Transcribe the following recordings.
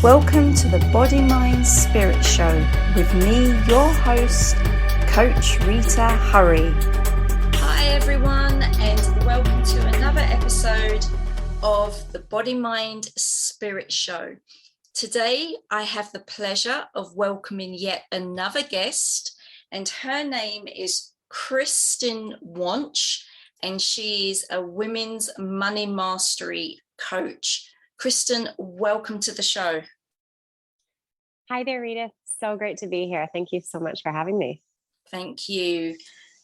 Welcome to the Body, Mind, Spirit Show with me, your host, Coach Rita Hurry. Hi everyone, and welcome to another episode of the Body, Mind, Spirit Show. Today, I have the pleasure of welcoming yet another guest, and her name is Kristen Wonch, and she's a women's money mastery coach. Kristen, welcome to the show. Hi there, Rita. So great to be here. Thank you so much for having me. Thank you.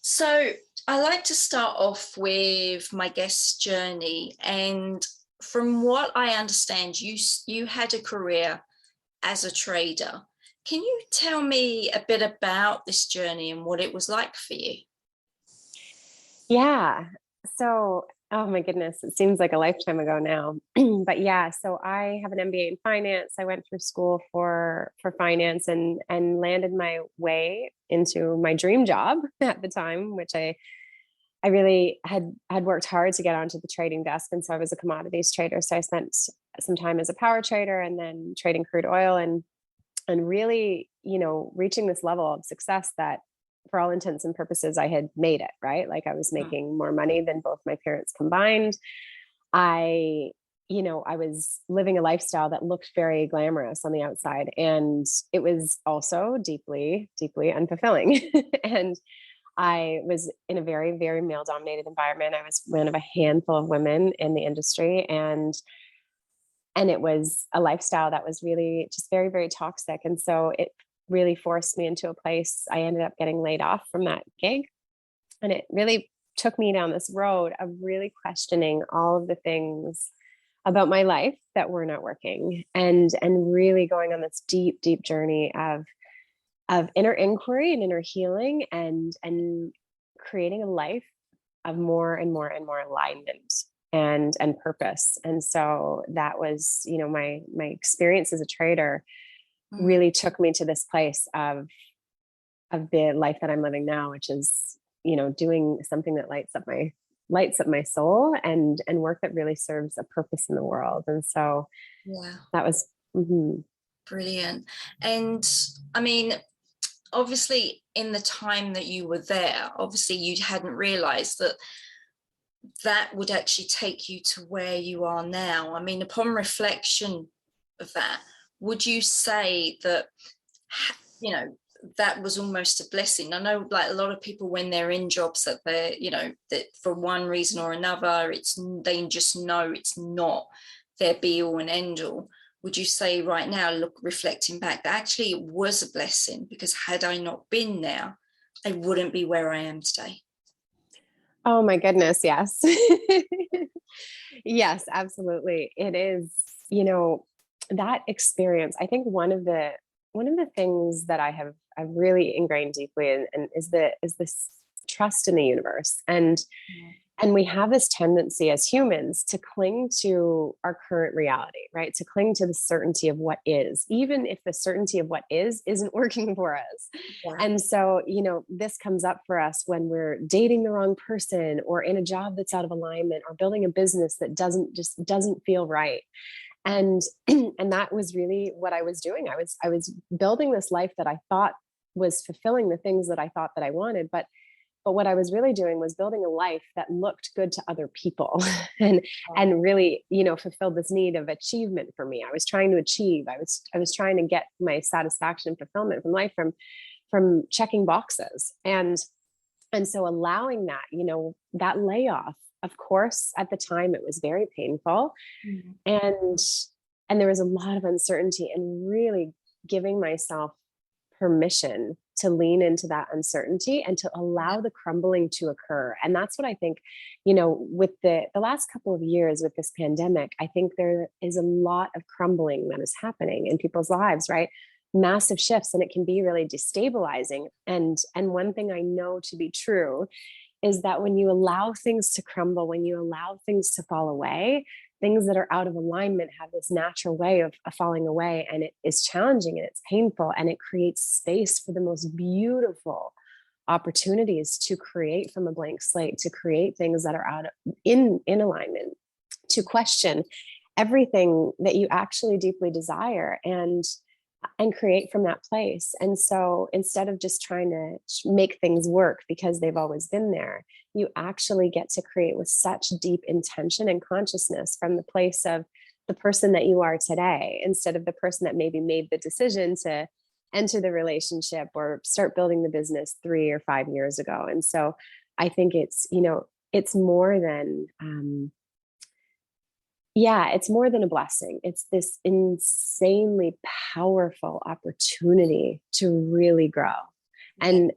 So I like to start off with my guest's journey. And from what I understand, you had a career as a trader. Can you tell me a bit about this journey and what it was like for you? Yeah. So, oh my goodness, it seems like a lifetime ago now. But yeah, so I have an MBA in finance. I went through school for finance and landed my way into my dream job at the time, which I really had worked hard to get onto the trading desk. And so I was a commodities trader. So I spent some time as a power trader and then trading crude oil and really, reaching this level of success that for all intents and purposes, I had made it, right? Like I was making more money than both my parents combined. I was living a lifestyle that looked very glamorous on the outside. And it was also deeply, deeply unfulfilling. And I was in a very, very male dominated environment. I was one of a handful of women in the industry. And it was a lifestyle that was really just very, very toxic. And so it really forced me into a place. I ended up getting laid off from that gig. And it really took me down this road of really questioning all of the things about my life that were not working and really going on this deep, deep journey of inner inquiry and inner healing and creating a life of more and more and more alignment and purpose. And so that was, my experience as a trader really took me to this place of the life that I'm living now, which is, doing something that lights up my soul and work that really serves a purpose in the world. And so that was brilliant. And I mean, obviously in the time that you were there, obviously you hadn't realized that would actually take you to where you are now. I mean, upon reflection of that, would you say that, that was almost a blessing? I know like a lot of people when they're in jobs that they're, that for one reason or another, they just know it's not their be all and end all. Would you say right now, reflecting back, that actually it was a blessing because had I not been there, I wouldn't be where I am today? Oh my goodness. Yes. Yes, absolutely. It is, that experience. I think one of the things that I've really ingrained deeply and is this trust in the universe. And we have this tendency as humans to cling to our current reality, right? To cling to the certainty of what is, even if the certainty of what isn't working for us. Yeah. And so, this comes up for us when we're dating the wrong person or in a job that's out of alignment or building a business that doesn't feel right. And that was really what I was doing. I was building this life that I thought was fulfilling the things that I thought that I wanted, but what I was really doing was building a life that looked good to other people and really, fulfilled this need of achievement for me. I was trying to achieve. I was trying to get my satisfaction and fulfillment from life from checking boxes. And so allowing that, that layoff, of course, at the time it was very painful. Mm-hmm. And there was a lot of uncertainty and really giving myself permission to lean into that uncertainty and to allow the crumbling to occur. And that's what I think, with the last couple of years with this pandemic, I think there is a lot of crumbling that is happening in people's lives, right? Massive shifts, and it can be really destabilizing. And one thing I know to be true is that when you allow things to crumble, when you allow things to fall away, things that are out of alignment have this natural way of falling away, and it is challenging and it's painful, and it creates space for the most beautiful opportunities to create from a blank slate, to create things that are in alignment, to question everything that you actually deeply desire and create from that place. And so instead of just trying to make things work because they've always been there, you actually get to create with such deep intention and consciousness from the place of the person that you are today, instead of the person that maybe made the decision to enter the relationship or start building the business 3 or 5 years ago. And so I think it's, it's more than, it's more than a blessing. It's this insanely powerful opportunity to really grow. And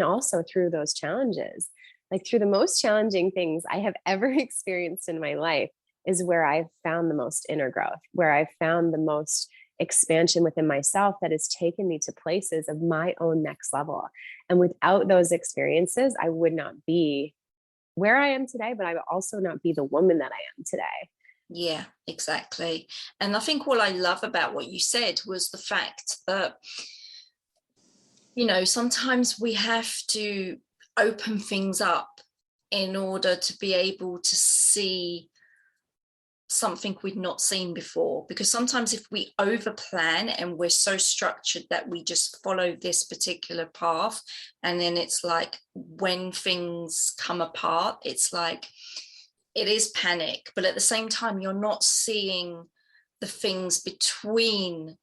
also through those challenges, like through the most challenging things I have ever experienced in my life is where I've found the most inner growth, where I've found the most expansion within myself that has taken me to places of my own next level. And without those experiences, I would not be where I am today, but I would also not be the woman that I am today. Yeah, exactly. And I think what I love about what you said was the fact that, sometimes we have to open things up in order to be able to see something we'd not seen before. Because sometimes if we over plan and we're so structured that we just follow this particular path, and then it's like when things come apart, it's like it is panic, but at the same time you're not seeing the things between,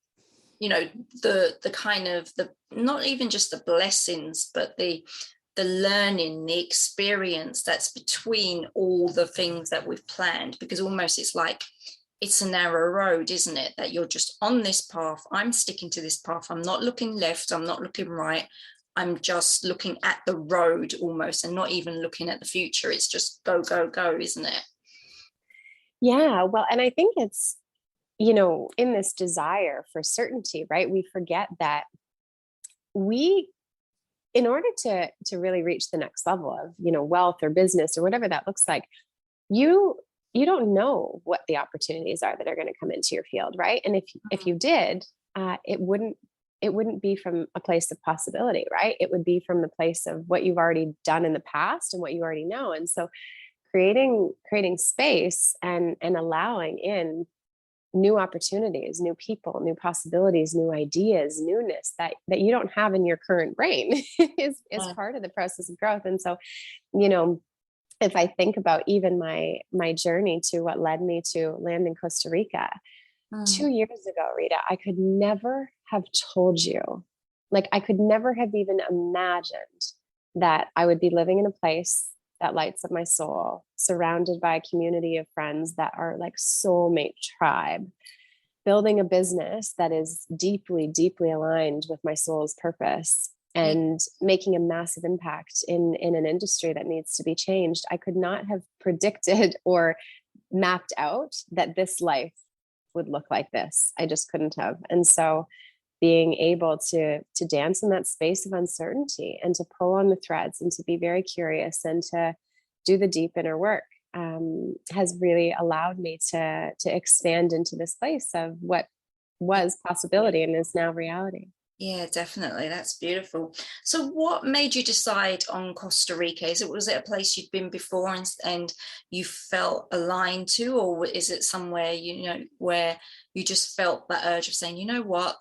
the kind of the, not even just the blessings, but the learning, the experience that's between all the things that we've planned. Because almost it's like it's a narrow road, isn't it, that you're just on this path. I'm sticking to this path. I'm not looking left, I'm not looking right, I'm just looking at the road almost, and not even looking at the future. It's just go, go, go, isn't it? Yeah, well, and I think it's, in this desire for certainty, right? We forget that in order to really reach the next level of, wealth or business or whatever that looks like, you don't know what the opportunities are that are going to come into your field, right? And if you did, it wouldn't be from a place of possibility, right? It would be from the place of what you've already done in the past and what you already know. And so creating space and allowing in new opportunities, new people, new possibilities, new ideas, newness that you don't have in your current brain is part of the process of growth. And so, if I think about even my journey to what led me to land in Costa Rica 2 years ago, Rita, I could never have told you, like I could never have even imagined that I would be living in a place that lights up my soul, surrounded by a community of friends that are like soulmate tribe, building a business that is deeply, deeply aligned with my soul's purpose, and making a massive impact in an industry that needs to be changed. I could not have predicted or mapped out that this life would look like this. I just couldn't have. And so being able to dance in that space of uncertainty and to pull on the threads and to be very curious and to do the deep inner work has really allowed me to expand into this place of what was possibility and is now reality. Yeah, definitely. That's beautiful. So what made you decide on Costa Rica? Was it a place you'd been before and you felt aligned to, or is it somewhere, where you just felt that urge of saying, you know what,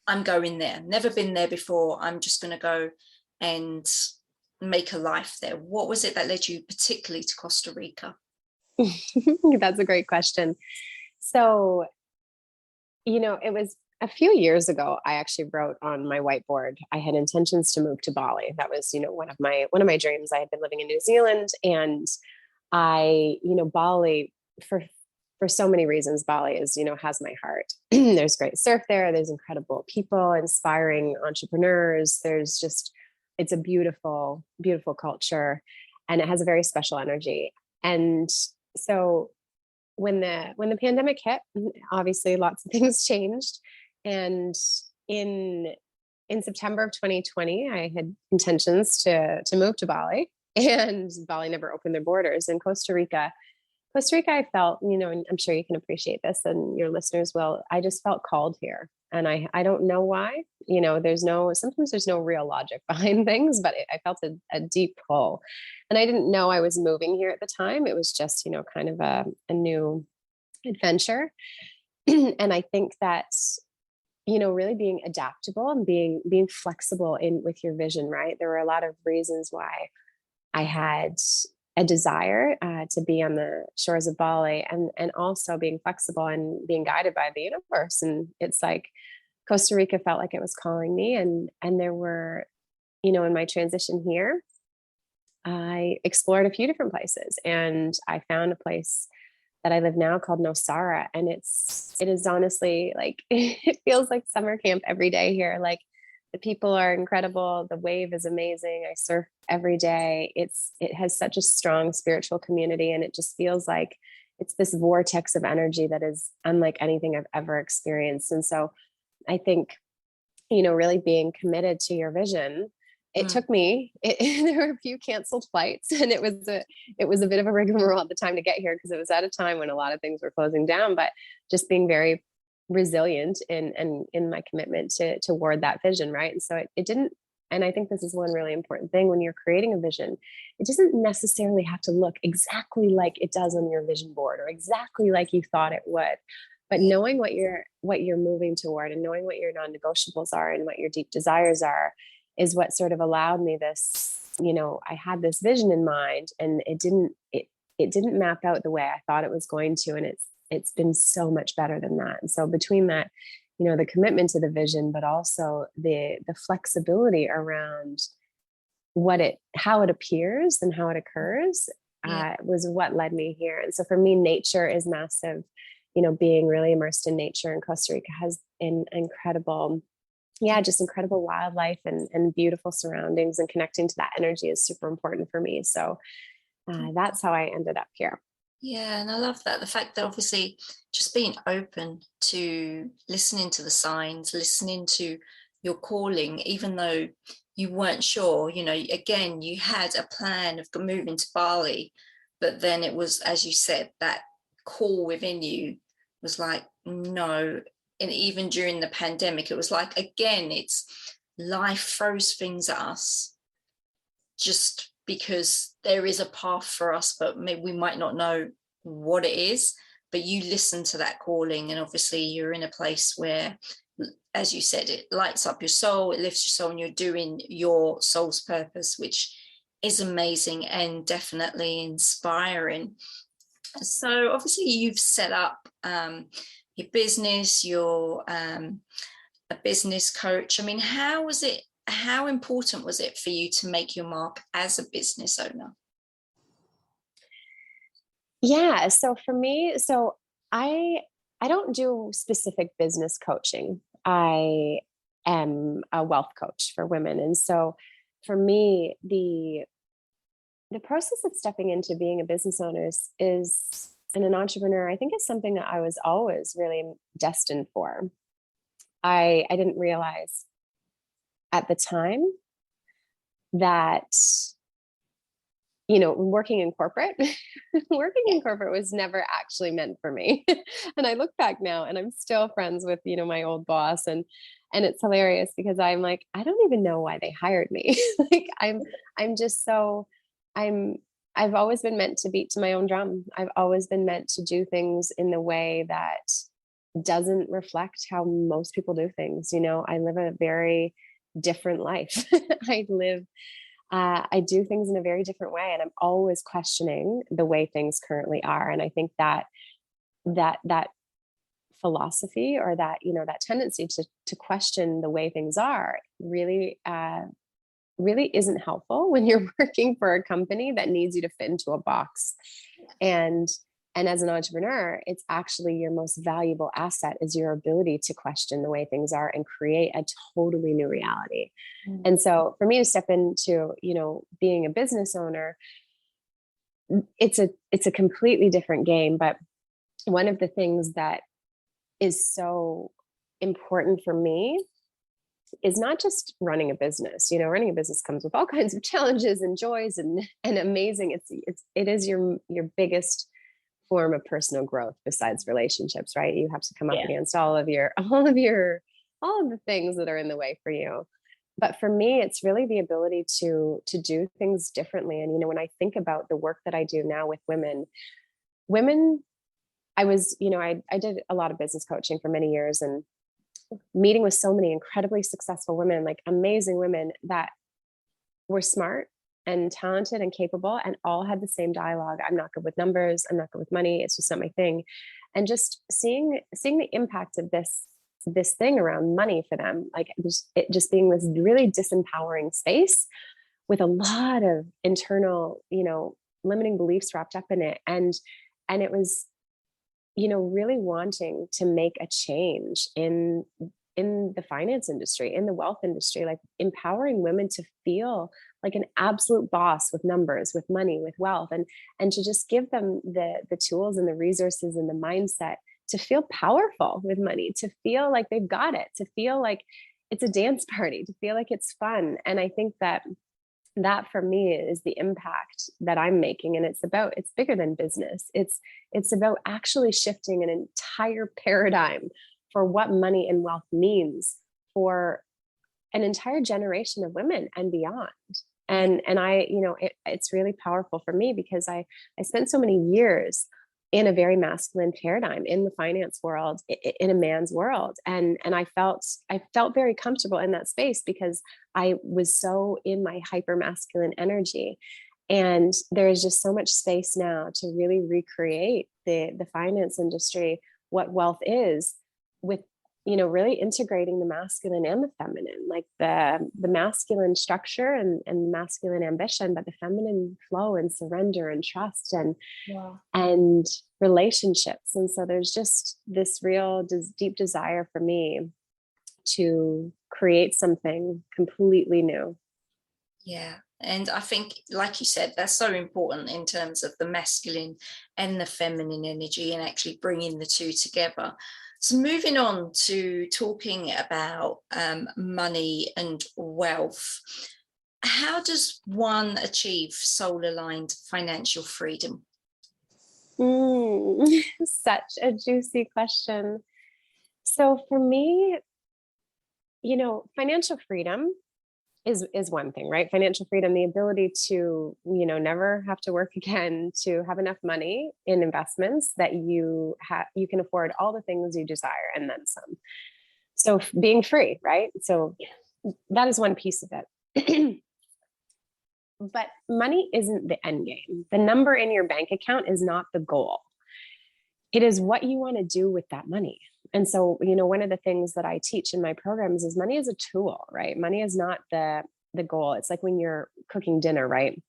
I'm going there, never been there before, I'm just going to go and make a life there? What was it that led you particularly to Costa Rica? That's a great question. So, it was a few years ago, I actually wrote on my whiteboard, I had intentions to move to Bali. That was, one of my dreams. I had been living in New Zealand, and Bali, for so many reasons, Bali is, has my heart. There's great surf there. There's incredible people, inspiring entrepreneurs. It's a beautiful, beautiful culture, and it has a very special energy. And so when the pandemic hit, obviously lots of things changed. And in September of 2020, I had intentions to move to Bali, and Bali never opened their borders. In Costa Rica, I felt, and I'm sure you can appreciate this and your listeners will, I just felt called here. And I don't know why, sometimes there's no real logic behind things, but I felt a deep pull, and I didn't know I was moving here at the time. It was just, kind of a new adventure. And I think that, really being adaptable and being flexible in with your vision, right? There were a lot of reasons why I had a desire to be on the shores of Bali, and also being flexible and being guided by the universe. And it's like Costa Rica felt like it was calling me, and there were, in my transition here, I explored a few different places, and I found a place that I live now called Nosara. And it is honestly like, it feels like summer camp every day here. Like, the people are incredible. The wave is amazing. I surf every day. It has such a strong spiritual community, and it just feels like it's this vortex of energy that is unlike anything I've ever experienced. And so I think, really being committed to your vision, it took me, there were a few canceled flights, and it was a bit of a rigmarole at the time to get here, because it was at a time when a lot of things were closing down, but just being very resilient in my commitment toward that vision. Right. And so it didn't, and I think this is one really important thing when you're creating a vision, it doesn't necessarily have to look exactly like it does on your vision board or exactly like you thought it would. But knowing what you're moving toward, and knowing what your non-negotiables are and what your deep desires are, is what sort of allowed me this, I had this vision in mind, and it didn't map out the way I thought it was going to. And it's been so much better than that. And so between that, the commitment to the vision, but also the flexibility around how it appears and how it occurs, was what led me here. And so for me, nature is massive. Being really immersed in nature in Costa Rica has an incredible, just incredible wildlife and beautiful surroundings, and connecting to that energy is super important for me. So that's how I ended up here. Yeah, and I love that. The fact that obviously just being open to listening to the signs, listening to your calling, even though you weren't sure, again, you had a plan of moving to Bali, but then it was, as you said, that call within you was like, no. And even during the pandemic, it was like, again, it's life throws things at us just because there is a path for us, but maybe we might not know what it is. But you listen to that calling, and obviously you're in a place where, as you said, it lights up your soul, it lifts your soul, and you're doing your soul's purpose, which is amazing and definitely inspiring. So obviously you've set up your business, you're a business coach. I mean, how important was it for you to make your mark as a business owner? Yeah. So for me, I don't do specific business coaching. I am a wealth coach for women. And so for me, the process of stepping into being a business owner is and an entrepreneur, I think, is something that I was always really destined for. I didn't realize at the time that, working in corporate, was never actually meant for me. And I look back now, and I'm still friends with, my old boss, and it's hilarious because I'm like, I don't even know why they hired me. Like, I've always been meant to beat to my own drum. I've always been meant to do things in the way that doesn't reflect how most people do things. I live a very different life. I do things in a very different way, and I'm always questioning the way things currently are. And I think that philosophy, or that, that tendency to question the way things are, really isn't helpful when you're working for a company that needs you to fit into a box. And as an entrepreneur, it's actually your most valuable asset is your ability to question the way things are and create a totally new reality. Mm-hmm. And so for me to step into, being a business owner, it's a completely different game. But one of the things that is so important for me is not just running a business. Running a business comes with all kinds of challenges and joys and amazing. It is your biggest form of personal growth besides relationships, right? You have to come up against all of the things that are in the way for you. But for me, it's really the ability to do things differently. And, when I think about the work that I do now with women, I was, I did a lot of business coaching for many years, and meeting with so many incredibly successful women, like amazing women that were smart and talented and capable, and all had the same dialogue. I'm not good with numbers. I'm not good with money. It's just not my thing. And just seeing the impact of this thing around money for them, like it just being this really disempowering space with a lot of internal, limiting beliefs wrapped up in it. And it was, really wanting to make a change in the finance industry, in the wealth industry, like empowering women to feel like an absolute boss with numbers, with money, with wealth, and to just give them the tools and the resources and the mindset to feel powerful with money, to feel like they've got it, to feel like it's a dance party, to feel like it's fun. And I think that for me is the impact that I'm making. And it's bigger than business. It's about actually shifting an entire paradigm for what money and wealth means for an entire generation of women and beyond. And I, it's really powerful for me because I spent so many years in a very masculine paradigm in the finance world, in a man's world. And I felt very comfortable in that space because I was so in my hyper masculine energy. And there is just so much space now to really recreate the finance industry, what wealth is, with really integrating the masculine and the feminine, like the masculine structure and masculine ambition, but the feminine flow and surrender and trust and relationships. And so there's just this real deep desire for me to create something completely new. Yeah. And I think, like you said, that's so important in terms of the masculine and the feminine energy and actually bringing the two together. So moving on to talking about money and wealth, how does one achieve soul-aligned financial freedom? Such a juicy question. So for me, financial freedom is one thing, right? Financial freedom, the ability to, never have to work again, to have enough money in investments that you can afford all the things you desire and then some. So being free, right? So that is one piece of it. But money isn't the end game. The number in your bank account is not the goal. It is what you want to do with that money. And so, one of the things that I teach in my programs is money is a tool, right? Money is not the goal. It's like when you're cooking dinner, right?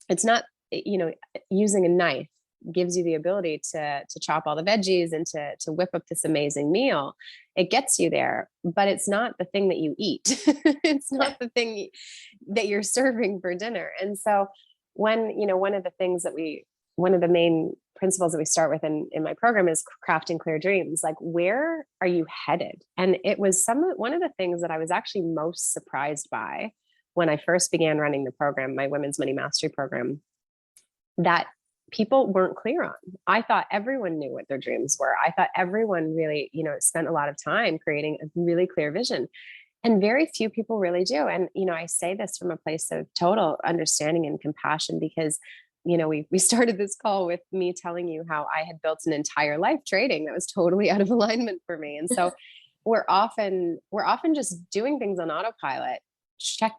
It's not, using a knife gives you the ability to chop all the veggies and to whip up this amazing meal. It gets you there, but it's not the thing that you eat. It's not the thing that you're serving for dinner. And so when, one of the main principles that we start with in my program is crafting clear dreams. Like, where are you headed? And it was one of the things that I was actually most surprised by when I first began running the program, my Women's Money Mastery program, that people weren't clear on. I thought everyone knew what their dreams were. I thought everyone really, spent a lot of time creating a really clear vision. And very few people really do. And, I say this from a place of total understanding and compassion because we started this call with me telling you how I had built an entire life trading that was totally out of alignment for me. And so we're often just doing things on autopilot,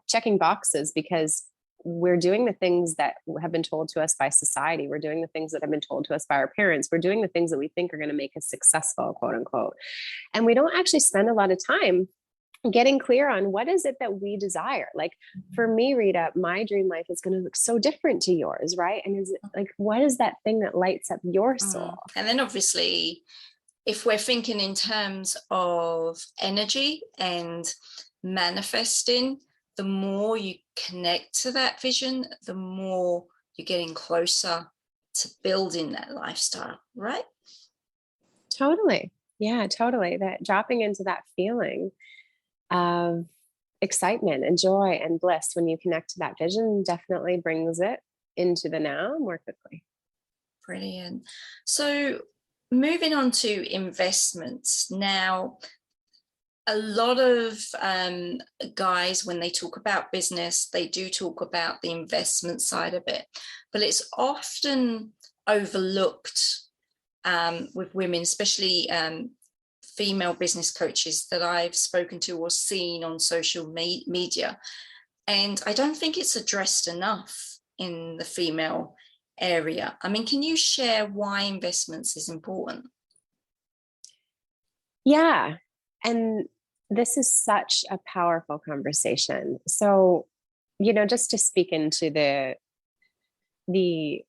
checking boxes because we're doing the things that have been told to us by society. We're doing the things that have been told to us by our parents. We're doing the things that we think are going to make us successful, quote unquote. And we don't actually spend a lot of time getting clear on what is it that we desire. Like for me, Rita, my dream life is going to look so different to yours, right? And is it like, what is that thing that lights up your soul? And then obviously, if we're thinking in terms of energy and manifesting, the more you connect to that vision, the more you're getting closer to building that lifestyle, right? Totally. Yeah, totally. That dropping into that feeling of excitement and joy and bliss when you connect to that vision definitely brings it into the now more quickly. Brilliant. So moving on to investments now, a lot of guys, when they talk about business, they do talk about the investment side of it, but it's often overlooked with women, especially female business coaches that I've spoken to or seen on social media. And I don't think it's addressed enough in the female area. I mean, can you share why investments is important? Yeah. And this is such a powerful conversation. So, just to speak into the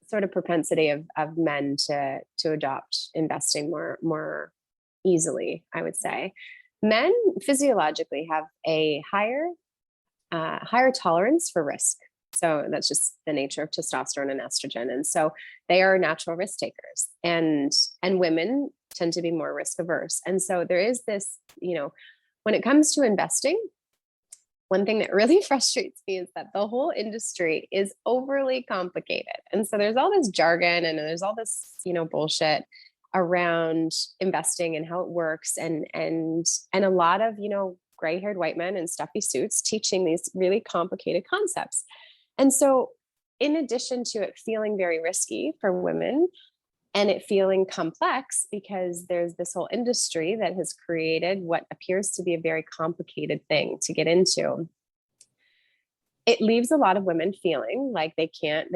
sort of propensity of men to adopt investing more easily, I would say. Men physiologically have a higher tolerance for risk. So that's just the nature of testosterone and estrogen. And so they are natural risk takers, and women tend to be more risk averse. And so there is this, when it comes to investing, one thing that really frustrates me is that the whole industry is overly complicated. And so there's all this jargon and there's all this, bullshit around investing and how it works. And a lot of, gray-haired white men in stuffy suits teaching these really complicated concepts. And so in addition to it feeling very risky for women and it feeling complex because there's this whole industry that has created what appears to be a very complicated thing to get into, it leaves a lot of women feeling like they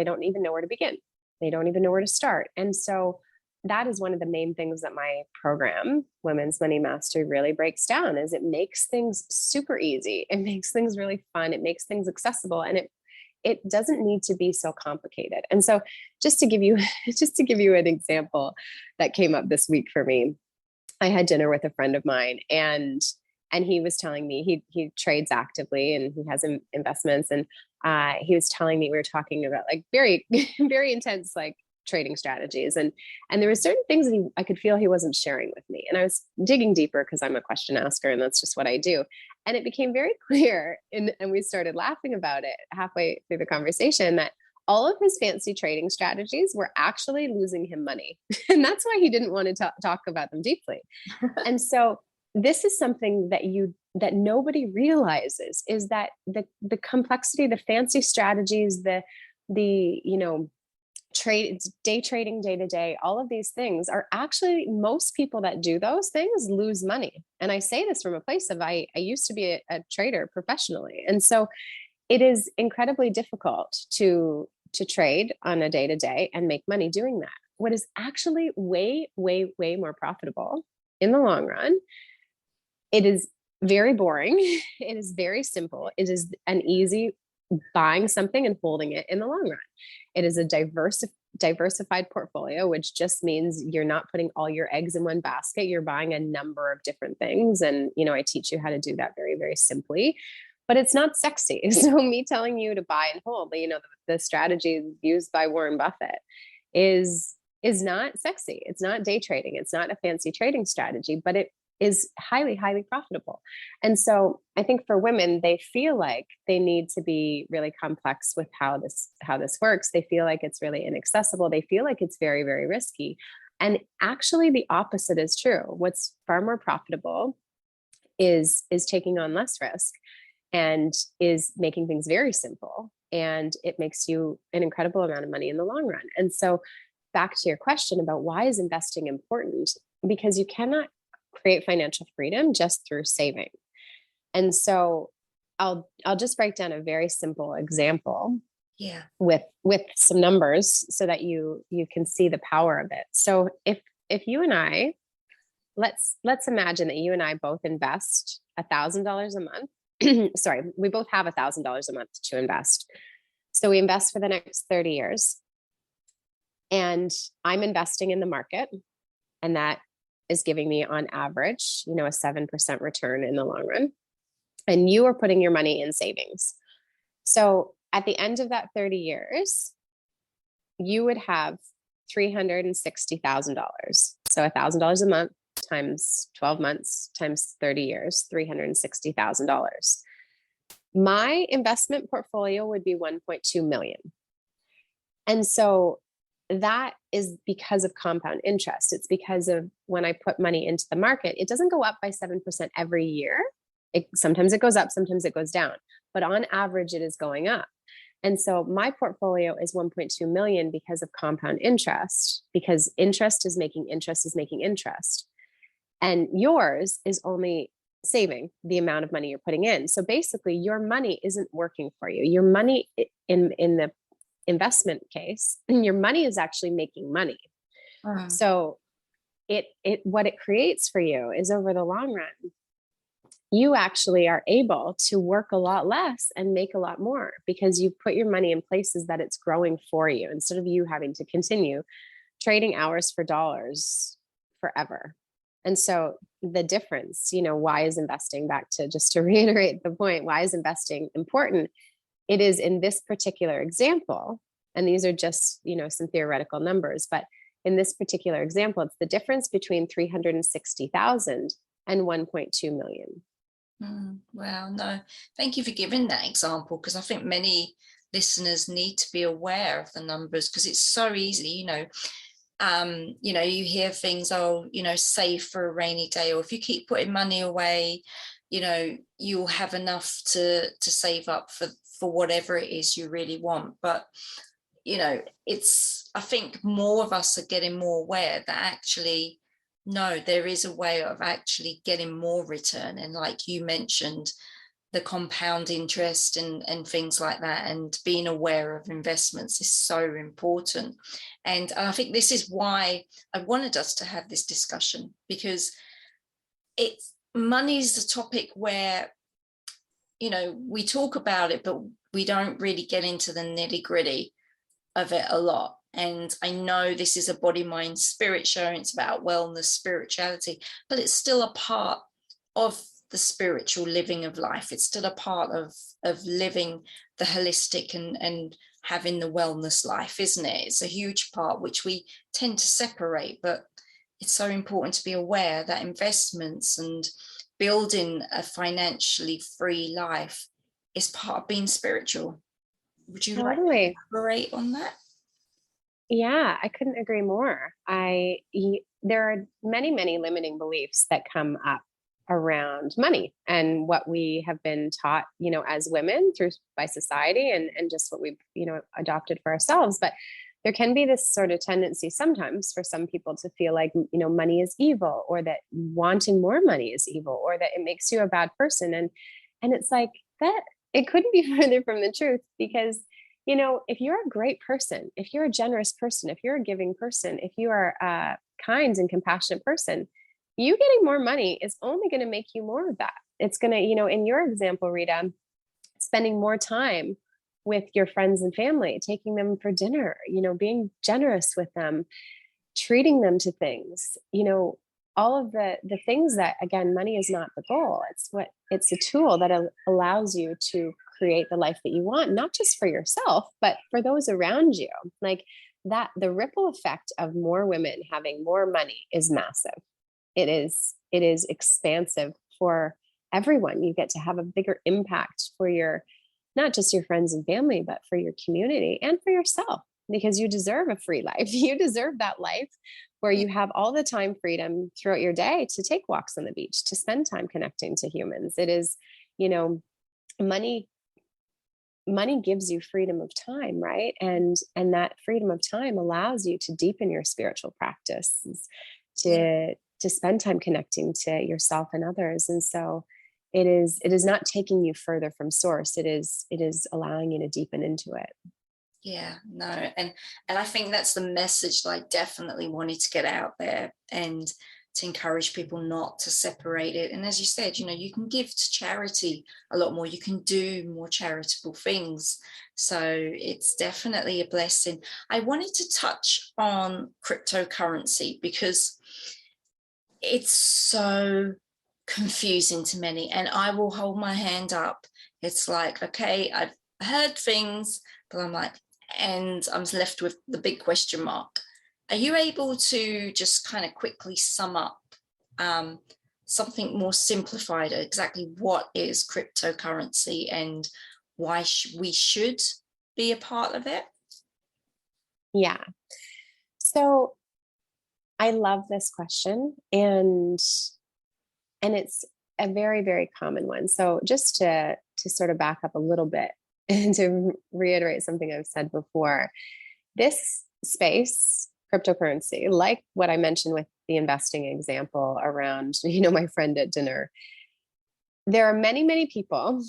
don't even know where to begin. They don't even know where to start. And so that is one of the main things that my program, Women's Money Mastery, really breaks down. Is it makes things super easy. It makes things really fun. It makes things accessible, and it doesn't need to be so complicated. And so just to give you an example that came up this week for me, I had dinner with a friend of mine, and he was telling me he trades actively and he has investments. And he was telling me, we were talking about like very, very intense, like trading strategies. And there were certain things that I could feel he wasn't sharing with me. And I was digging deeper because I'm a question asker and that's just what I do. And it became very clear, and we started laughing about it halfway through the conversation, that all of his fancy trading strategies were actually losing him money. And that's why he didn't want to talk about them deeply. And so this is something that nobody realizes, is that the complexity, the fancy strategies, the day trading day to day, all of these things are actually, most people that do those things lose money. And I say this from a place of, I used to be a trader professionally. And so it is incredibly difficult to trade on a day to day and make money doing that. What is actually way, way, way more profitable in the long run, it is very boring. It is very simple. It is an easy buying something and holding it in the long run. It is a diversified portfolio, which just means you're not putting all your eggs in one basket. You're buying a number of different things. And, I teach you how to do that very, very simply, but it's not sexy. So me telling you to buy and hold, the strategy used by Warren Buffett is not sexy. It's not day trading. It's not a fancy trading strategy, but it is highly, highly profitable. And so I think for women, they feel like they need to be really complex with how this works. They feel like it's really inaccessible. They feel like it's very, very risky. And actually the opposite is true. What's far more profitable is taking on less risk and is making things very simple. And it makes you an incredible amount of money in the long run. And so back to your question about why is investing important? Because you cannot create financial freedom just through saving. And so I'll just break down a very simple example with some numbers so that you can see the power of it. So if you and I, let's imagine that you and I both invest $1,000 a month. Sorry, we both have $1,000 a month to invest. So we invest for the next 30 years. And I'm investing in the market, and that is giving me on average, a 7% return in the long run. And you are putting your money in savings. So at the end of that 30 years, you would have $360,000. So $1,000 a month times 12 months times 30 years, $360,000. My investment portfolio would be 1.2 million. And so that is because of compound interest. It's because of when I put money into the market, it doesn't go up by 7% every year. Sometimes it goes up, sometimes it goes down, but on average it is going up. And so my portfolio is 1.2 million because of compound interest, because interest is making interest is making interest. And yours is only saving the amount of money you're putting in. So basically your money isn't working for you. Your money in the investment case, your money is actually making money. So it what it creates for you is, over the long run, you actually are able to work a lot less and make a lot more, because you put your money in places that it's growing for you, instead of you having to continue trading hours for dollars forever. And so the difference, why is investing, back to just to reiterate the point, why is investing important? It is, in this particular example, and these are just, some theoretical numbers, but in this particular example, it's the difference between 360,000 and 1.2 million. Wow, no, thank you for giving that example, because I think many listeners need to be aware of the numbers, because it's so easy, you hear things, save for a rainy day, or if you keep putting money away, you'll have enough to save up for whatever it is you really want. But I think more of us are getting more aware that actually, no, there is a way of actually getting more return. And like you mentioned, the compound interest and things like that, and being aware of investments is so important. And I think this is why I wanted us to have this discussion, because money is the topic where, we talk about it, but we don't really get into the nitty-gritty of it a lot. And I know this is a body, mind, spirit show. It's about wellness, spirituality, but it's still a part of the spiritual living of life. It's still a part of living the holistic and having the wellness life, isn't it? It's a huge part which we tend to separate, but it's so important to be aware that investments and building a financially free life is part of being spiritual. Would you like to elaborate on that? Yeah, I couldn't agree more. There are many, many limiting beliefs that come up around money and what we have been taught, as women by society and just what we've, adopted for ourselves. But there can be this sort of tendency sometimes for some people to feel like, money is evil, or that wanting more money is evil, or that it makes you a bad person. And it's like that, it couldn't be further from the truth, because if you're a great person, if you're a generous person, if you're a giving person, if you are a kind and compassionate person, you getting more money is only going to make you more of that. It's going to, in your example, Rita, spending more time with your friends and family, taking them for dinner, being generous with them, treating them to things, all of the things that, again, money is not the goal. It's a tool that allows you to create the life that you want, not just for yourself, but for those around you. Like that, the ripple effect of more women having more money is massive. It is expansive for everyone. You get to have a bigger impact for not just your friends and family, but for your community and for yourself, because you deserve a free life. You deserve that life where you have all the time freedom throughout your day to take walks on the beach, to spend time connecting to humans. It is, money gives you freedom of time, right? And that freedom of time allows you to deepen your spiritual practice, to spend time connecting to yourself and others. And so it is not taking you further from source. It is allowing you to deepen into it. Yeah, no. And I think that's the message that I definitely wanted to get out there, and to encourage people not to separate it. And as you said, you can give to charity a lot more. You can do more charitable things. So it's definitely a blessing. I wanted to touch on cryptocurrency, because it's so confusing to many, and I will hold my hand up. It's like, okay, I've heard things, but I'm like, and I'm left with the big question mark. Are you able to just kind of quickly sum up something more simplified, exactly what is cryptocurrency and why we should be a part of it? Yeah. So I love this question, and it's a very, very common one. So just to sort of back up a little bit, to reiterate something I've said before, this space, cryptocurrency, like what I mentioned with the investing example around, my friend at dinner, there are many, many people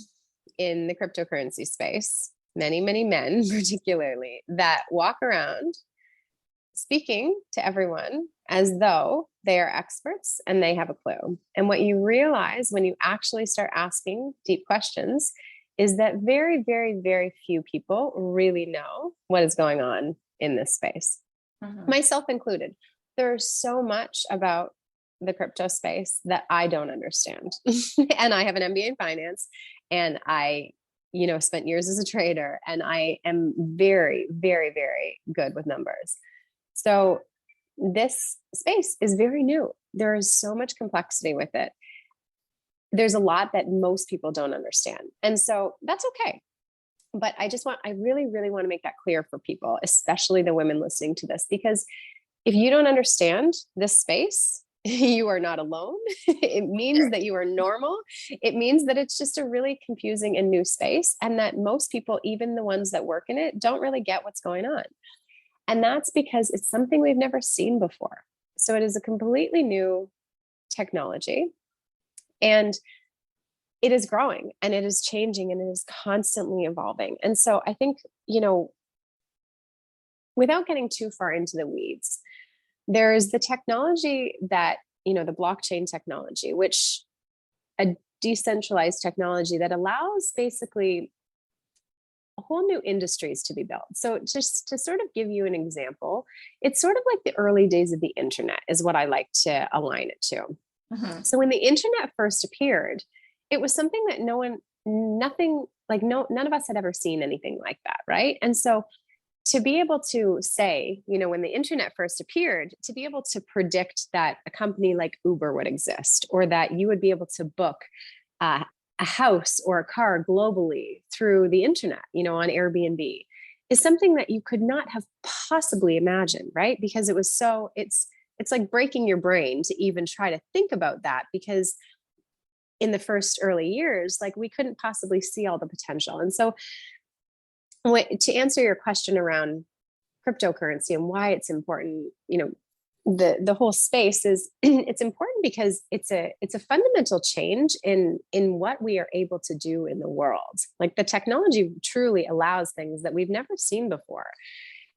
in the cryptocurrency space, many, many men particularly, that walk around speaking to everyone as though they are experts and they have a clue. And what you realize when you actually start asking deep questions is that very, very, very few people really know what is going on in this space, myself included. There's so much about the crypto space that I don't understand. And I have an MBA in finance, and I spent years as a trader, and I am very, very, very good with numbers. So this space is very new. There is so much complexity with it. There's a lot that most people don't understand. And so that's okay. But I really, really want to make that clear for people, especially the women listening to this, because if you don't understand this space, you are not alone. It means that you are normal. It means that it's just a really confusing and new space, and that most people, even the ones that work in it, don't really get what's going on. And that's because it's something we've never seen before. So it is a completely new technology, and it is growing and it is changing and it is constantly evolving. And so I think, without getting too far into the weeds, there's the technology that, the blockchain technology, which a decentralized technology that allows basically whole new industries to be built. So just to sort of give you an example, it's sort of like the early days of the internet is what I like to align it to. So when the internet first appeared, it was something that none of us had ever seen anything like that, right? And so to be able to say, when the internet first appeared, to be able to predict that a company like Uber would exist, or that you would be able to book a house or a car globally through the internet, on Airbnb, is something that you could not have possibly imagined, right? Because it was it's like breaking your brain to even try to think about that, because in the first early years, like, we couldn't possibly see all the potential. And so to answer your question around cryptocurrency and why it's important, the whole space is it's important because it's a fundamental change in what we are able to do in the world. Like, the technology truly allows things that we've never seen before.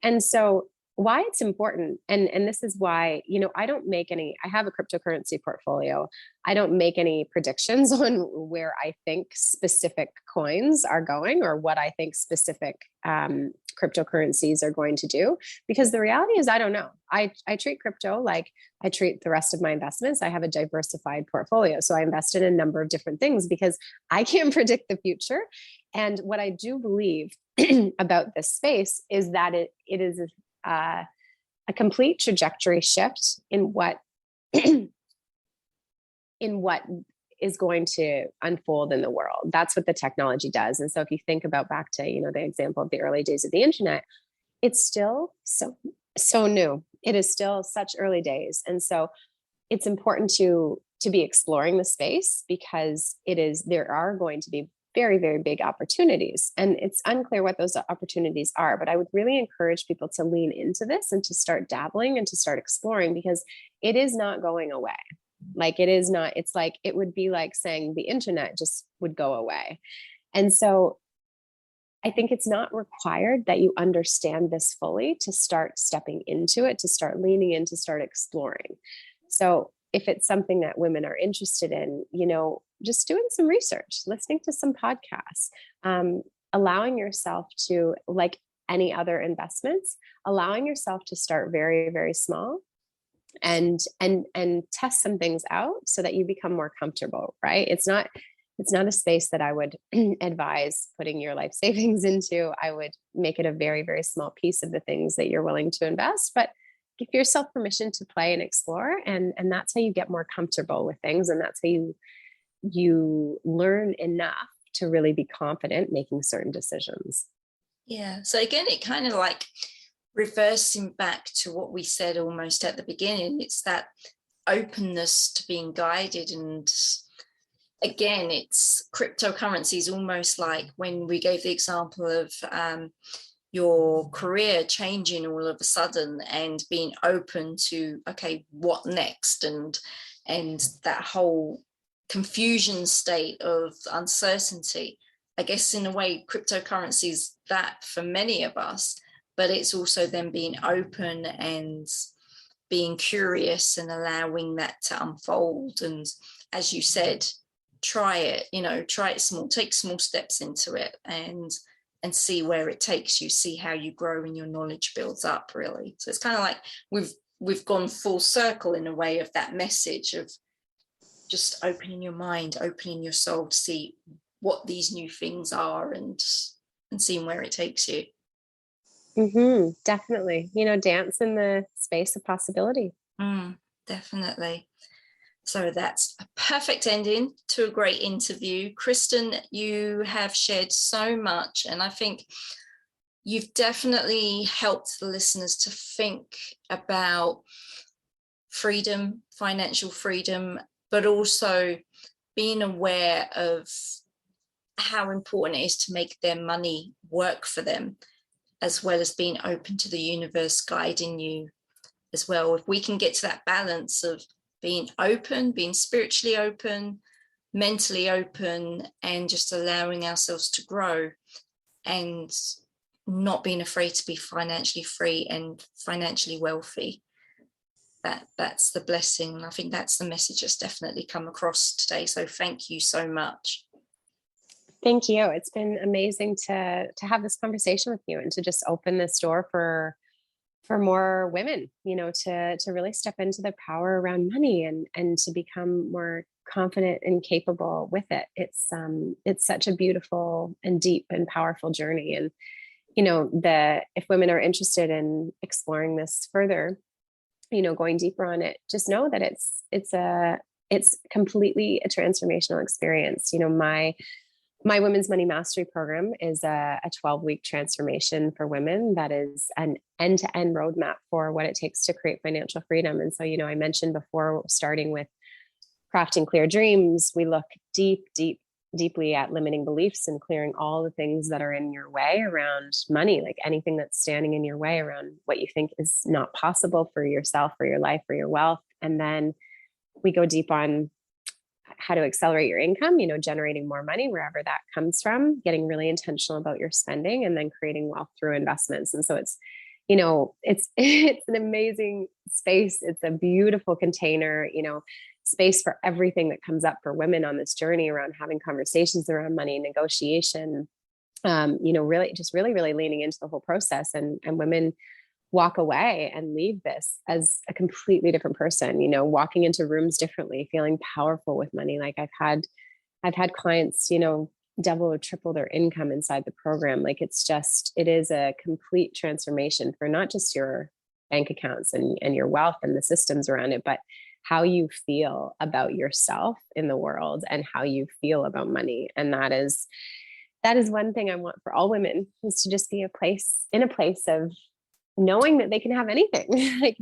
And so why it's important, and this is why, I have a cryptocurrency portfolio. I don't make any predictions on where I think specific coins are going or what I think specific cryptocurrencies are going to do, because the reality is I don't know. I treat crypto like I treat the rest of my investments. I have a diversified portfolio. So I invest in a number of different things because I can't predict the future. And what I do believe about this space is that it is a complete trajectory shift in what is going to unfold in the world. That's what the technology does. And so if you think about back to, the example of the early days of the internet, it's still so new. It is still such early days. And so it's important to be exploring the space, because there are going to be very, very big opportunities. And it's unclear what those opportunities are, but I would really encourage people to lean into this and to start dabbling and to start exploring, because it is not going away. Like, it is not, it's like, it would be like saying the internet just would go away. And so I think it's not required that you understand this fully to start stepping into it, to start leaning in, to start exploring. So if it's something that women are interested in, just doing some research, listening to some podcasts, allowing yourself to, like any other investments, allowing yourself to start very, very small and test some things out so that you become more comfortable, right? It's not a space that I would advise putting your life savings into. I would make it a very, very small piece of the things that you're willing to invest, but give yourself permission to play and explore. And that's how you get more comfortable with things. And that's how you learn enough to really be confident making certain decisions. Yeah. So again, it kind of like reversing back to what we said almost at the beginning. It's that openness to being guided and again, it's cryptocurrency is almost like when we gave the example of your career changing all of a sudden and being open to, okay, what next, and that whole confusion state of uncertainty. I guess in a way cryptocurrency is that for many of us, but it's also then being open and being curious and allowing that to unfold. And as you said, try it, try it small, take small steps into it, and see where it takes you, see how you grow and your knowledge builds up, really. So it's kind of like we've gone full circle in a way of that message of just opening your mind, opening your soul to see what these new things are, and seeing where it takes you. Definitely. Dance in the space of possibility. Definitely. So that's a perfect ending to a great interview. Kristen, you have shared so much, and I think you've definitely helped the listeners to think about freedom, financial freedom, but also being aware of how important it is to make their money work for them, as well as being open to the universe guiding you as well. If we can get to that balance of being open, being spiritually open, mentally open, and just allowing ourselves to grow and not being afraid to be financially free and financially wealthy, that's the blessing. And I think that's the message that's definitely come across today. So thank you so much. Thank you. It's been amazing to have this conversation with you and to just open this door for more women, to really step into their power around money and to become more confident and capable with it. It's such a beautiful and deep and powerful journey. And, if women are interested in exploring this further, going deeper on it, just know that it's completely a transformational experience. My Women's Money Mastery program is a 12-week transformation for women that is an end-to-end roadmap for what it takes to create financial freedom. And so, I mentioned before, starting with crafting clear dreams, we look deeply at limiting beliefs and clearing all the things that are in your way around money, like anything that's standing in your way around what you think is not possible for yourself, for your life, for your wealth. And then we go deep on how to accelerate your income, generating more money wherever that comes from, getting really intentional about your spending, and then creating wealth through investments. And so it's an amazing space. It's a beautiful container, space for everything that comes up for women on this journey around having conversations around money, negotiation, really leaning into the whole process, and women walk away and leave this as a completely different person, walking into rooms differently, feeling powerful with money. Like I've had clients, double or triple their income inside the program. Like it is a complete transformation for not just your bank accounts and your wealth and the systems around it, but how you feel about yourself in the world and how you feel about money. And that is one thing I want for all women, is to just be in a place of knowing that they can have anything, like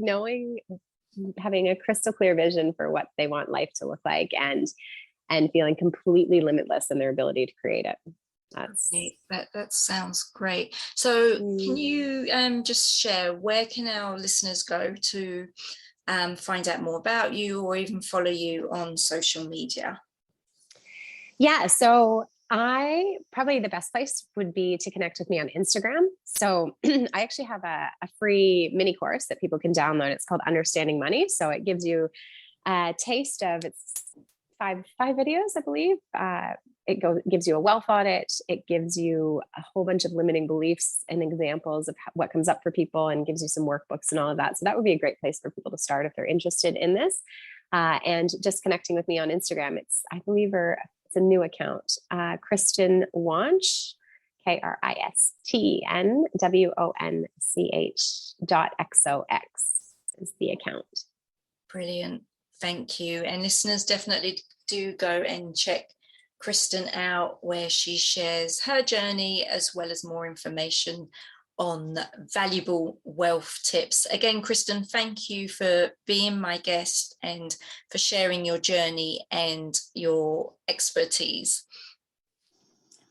having a crystal clear vision for what they want life to look like, and feeling completely limitless in their ability to create it. That sounds great. So can you just share, where can our listeners go to find out more about you, or even follow you on social media? Yeah, so probably the best place would be to connect with me on Instagram. So I actually have a free mini course that people can download. It's called Understanding Money. So it gives you a taste of, it's five videos, I believe. Gives you a wealth audit. It gives you a whole bunch of limiting beliefs and examples of what comes up for people, and gives you some workbooks and all of that. So that would be a great place for people to start if they're interested in this. And just connecting with me on Instagram. It's a new account, Kristen Wonch, KRISTNWONCH.XOX is the account. Brilliant. Thank you. And listeners, definitely do go and check Kristen out, where she shares her journey as well as more information on valuable wealth tips. Again, Kristen, thank you for being my guest and for sharing your journey and your expertise.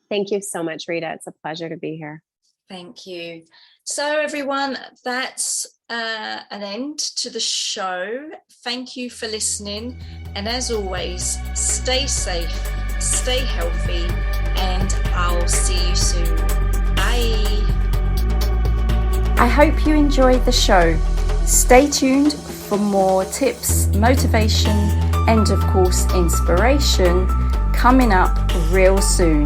Thank you so much, Rita. It's a pleasure to be here. Thank you. So everyone, that's an end to the show. Thank you for listening. And as always, stay safe, stay healthy, and I'll see you soon. Bye. I hope you enjoyed the show. Stay tuned for more tips, motivation, and of course, inspiration coming up real soon.